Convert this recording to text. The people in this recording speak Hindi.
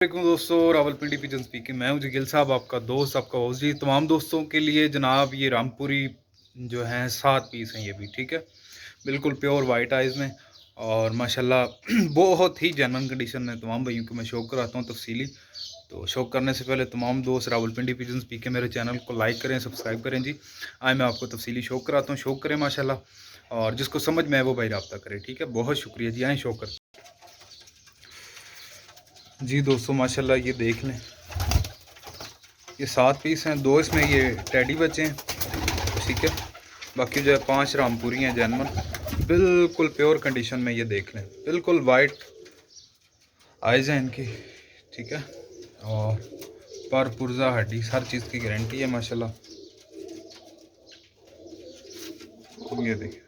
वालेकुम दोस्तों, रावलपिंडी पिजन स्पीकिंग। मैं हूं गिल साहब, आपका दोस्त, आपका होस्ट जी। तमाम दोस्तों के लिए जनाब ये रामपुरी जो हैं 7 पीस हैं ये भी, ठीक है, बिल्कुल प्योर वाइट आइज़ में और माशाल्लाह बहुत ही जेन्युइन कंडीशन में तमाम भाइयों को मैं शौक कराता हूँ तफसीली। तो शौक करने से पहले तमाम दोस्त रावलपिंडी पिजन स्पीकिंग मेरे चैनल को लाइक करें, सब्सक्राइब करें जी। आज मैं आपको तफसीली शौक कराता हूँ, शौक करें माशाल्लाह, और जिसको समझ में आए वो भाई रब्ता करे, ठीक है। बहुत शुक्रिया जी, आए शौक कर जी। दोस्तों माशाल्लाह ये देख लें, ये 7 पीस हैं, 2 इसमें ये टेडी बचे हैं, ठीक है। बाकी जो है 5 रामपुरी हैं जेन्युइन, बिल्कुल प्योर कंडीशन में। ये देख लें, बिल्कुल वाइट आइज़ हैं इनकी, ठीक है, और पर पुर्जा हड्डी हर चीज़ की गारंटी है माशाल्लाह। ये देखिए।